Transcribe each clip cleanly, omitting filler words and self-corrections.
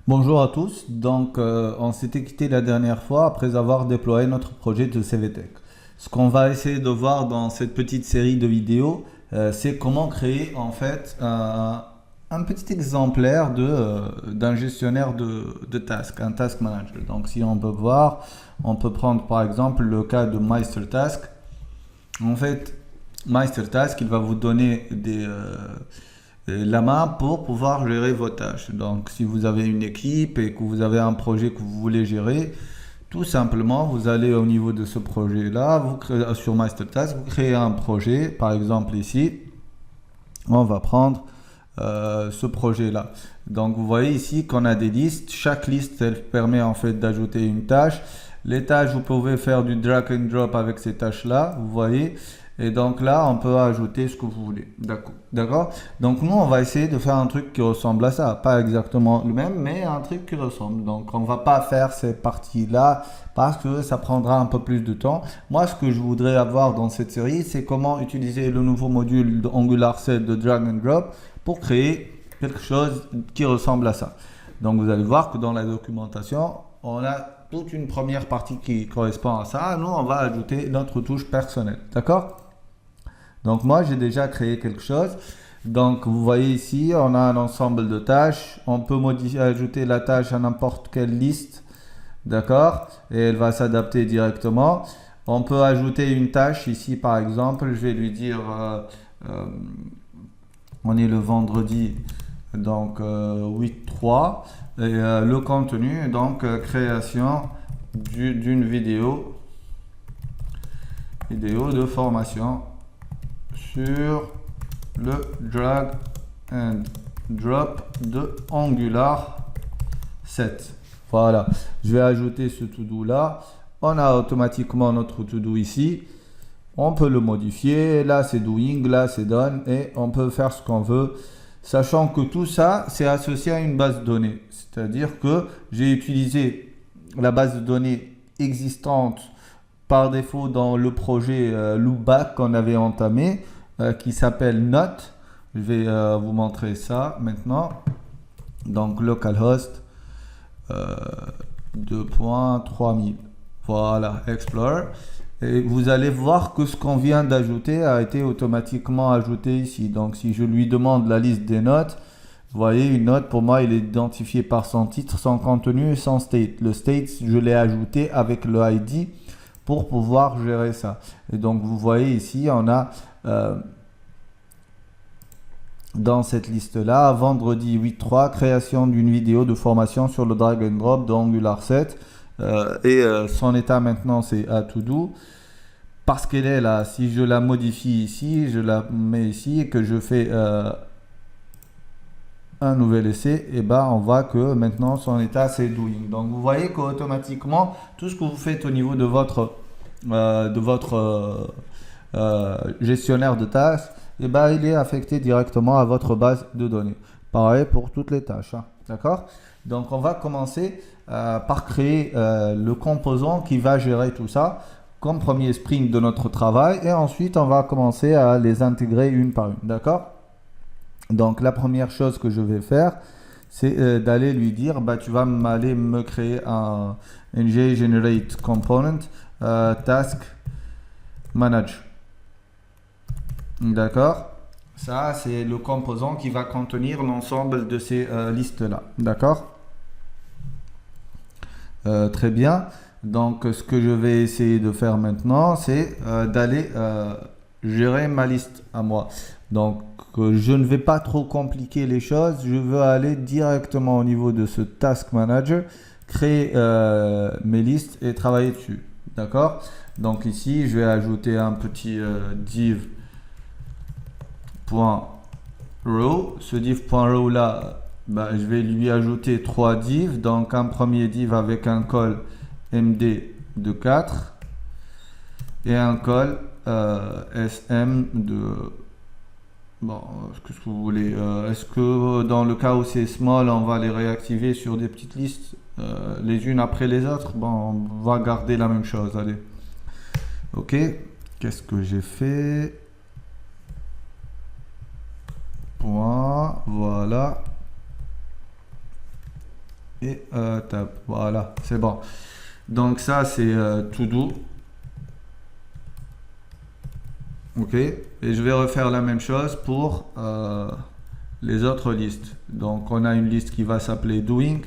Bonjour à tous. Donc, on s'était quitté la dernière fois après avoir déployé notre projet de CVTech. Ce qu'on va essayer de voir dans cette petite série de vidéos, c'est comment créer en fait un petit exemplaire d'un gestionnaire de tasks, un task manager. Donc, si on peut voir, on peut prendre par exemple le cas de MeisterTask. En fait, MeisterTask, il va vous donner la main pour pouvoir gérer vos tâches. Donc, si vous avez une équipe et que vous avez un projet que vous voulez gérer, tout simplement, vous allez au niveau de ce projet-là, vous créez, sur MeisterTask, vous créez un projet. Par exemple, ici, on va prendre ce projet-là. Donc, vous voyez ici qu'on a des listes. Chaque liste, elle permet en fait d'ajouter une tâche. Les tâches, vous pouvez faire du drag and drop avec ces tâches-là, vous voyez. Et donc là, on peut ajouter ce que vous voulez. D'accord. Donc nous, on va essayer de faire un truc qui ressemble à ça. Pas exactement le même, mais un truc qui ressemble. Donc on va pas faire ces parties-là parce que ça prendra un peu plus de temps. Moi, ce que je voudrais avoir dans cette série, c'est comment utiliser le nouveau module de Angular 7 de drag and drop pour créer quelque chose qui ressemble à ça. Donc vous allez voir que dans la documentation, on a toute une première partie qui correspond à ça. Nous, on va ajouter notre touche personnelle. D'accord. Donc moi, j'ai déjà créé quelque chose. Donc vous voyez ici, on a un ensemble de tâches. On peut modifier, ajouter la tâche à n'importe quelle liste. D'accord. Et elle va s'adapter directement. On peut ajouter une tâche ici, par exemple. Je vais lui dire, euh, on est le vendredi, donc 8-3. Et le contenu, donc création d'une vidéo de formation sur le drag and drop de Angular 7. Voilà, je vais ajouter ce to-do là. On a automatiquement notre to-do ici. On peut le modifier. Là, c'est doing, là, c'est done. Et on peut faire ce qu'on veut. Sachant que tout ça, c'est associé à une base de données. C'est-à-dire que j'ai utilisé la base de données existante par défaut dans le projet Loopback qu'on avait entamé, qui s'appelle Note. Je vais vous montrer ça maintenant. Donc localhost 2.3000. Voilà, Explorer. Et vous allez voir que ce qu'on vient d'ajouter a été automatiquement ajouté ici. Donc si je lui demande la liste des notes, vous voyez, une note, pour moi, il est identifié par son titre, son contenu et son state. Le state, je l'ai ajouté avec le ID pour pouvoir gérer ça. Et donc, vous voyez ici, on a dans cette liste-là, vendredi 8-3, création d'une vidéo de formation sur le drag and drop d'Angular 7. Son état maintenant, c'est à to do. Parce qu'elle est là, si je la modifie ici, je la mets ici et que je fais un nouvel essai, et ben on voit que maintenant son état c'est doing. Donc vous voyez qu'automatiquement tout ce que vous faites au niveau de votre gestionnaire de tâches, et ben il est affecté directement à votre base de données. Pareil pour toutes les tâches, hein. D'accord. Donc on va commencer par créer le composant qui va gérer tout ça comme premier sprint de notre travail, et ensuite on va commencer à les intégrer une par une. D'accord. Donc la première chose que je vais faire, c'est d'aller lui dire, bah, tu vas aller me créer un ng generate component task manage. D'accord. Ça, c'est le composant qui va contenir l'ensemble de ces listes-là. D'accord. Très bien. Donc ce que je vais essayer de faire maintenant, c'est d'aller gérer ma liste à moi. Donc je ne vais pas trop compliquer les choses, je veux aller directement au niveau de ce task manager, créer mes listes et travailler dessus. D'accord. Donc ici, je vais ajouter un petit div.row. Ce div.row là, bah, je vais lui ajouter 3 divs. Donc un premier div avec un call md de 4 et un call sm de... Bon, qu'est-ce que vous voulez, est-ce que dans le cas où c'est small, on va les réactiver sur des petites listes les unes après les autres? Bon, on va garder la même chose, allez. Ok, qu'est-ce que j'ai fait? Point, voilà. et tab. Voilà, c'est bon. Donc ça c'est to do. Ok, et je vais refaire la même chose pour les autres listes. Donc on a une liste qui va s'appeler doing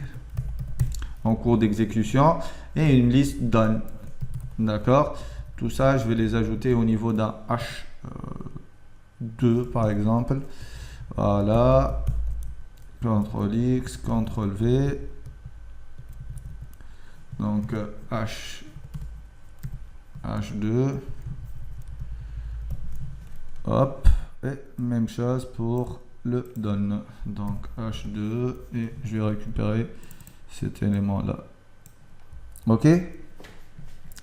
en cours d'exécution et une liste done. D'accord, tout ça je vais les ajouter au niveau d'un H2 par exemple. Voilà, CTRL X, CTRL V. Donc H2. Hop, et même chose pour le done. Donc H2 et je vais récupérer cet élément là. Ok,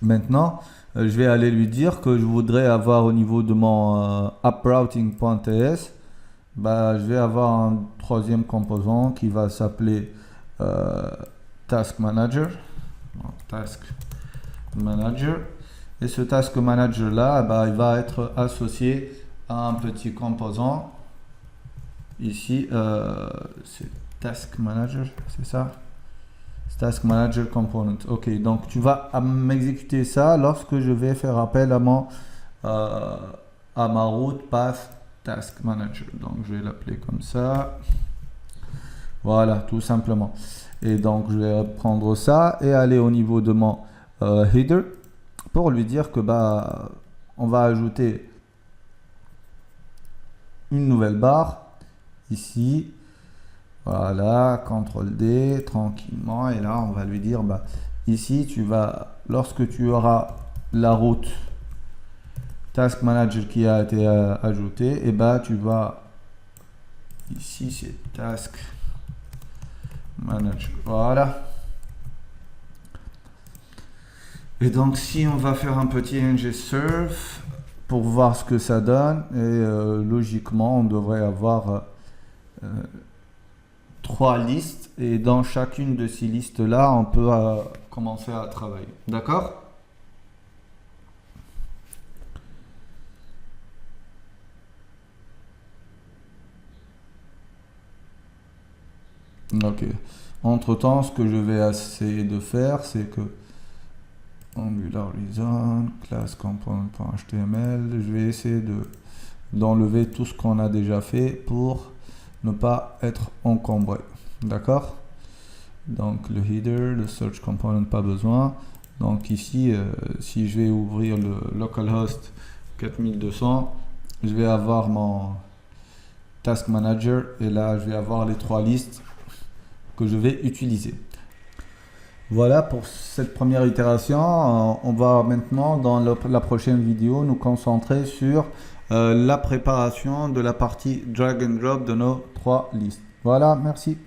maintenant je vais aller lui dire que je voudrais avoir au niveau de mon approuting.ts, bah, je vais avoir un troisième composant qui va s'appeler task manager. Donc, task manager, et ce task manager là, bah, il va être associé à un petit composant ici, c'est task manager, c'est ça, task manager component. Ok, donc tu vas m'exécuter ça lorsque je vais faire appel à mon à ma route path task manager. Donc je vais l'appeler comme ça, voilà, tout simplement. Et donc je vais prendre ça et aller au niveau de mon header pour lui dire que bah on va ajouter une nouvelle barre ici. Voilà, CTRL D tranquillement, et là on va lui dire bah ici tu vas, lorsque tu auras la route task manager qui a été ajoutée, et bah tu vas ici, c'est task manager, voilà. Et donc si on va faire un petit ngserve pour voir ce que ça donne, et logiquement on devrait avoir 3 listes, et dans chacune de ces listes là on peut commencer à travailler. D'accord? Ok. Entre temps, ce que je vais essayer de faire, c'est que Angular Reason, class component.html, je vais essayer d'enlever tout ce qu'on a déjà fait pour ne pas être encombré. D'accord? Donc le header, le search component, pas besoin. Donc ici, si je vais ouvrir le localhost 4200, je vais avoir mon task manager, et là je vais avoir les 3 listes que je vais utiliser. Voilà pour cette première itération. On va maintenant dans la prochaine vidéo nous concentrer sur la préparation de la partie drag and drop de nos 3 listes. Voilà, merci.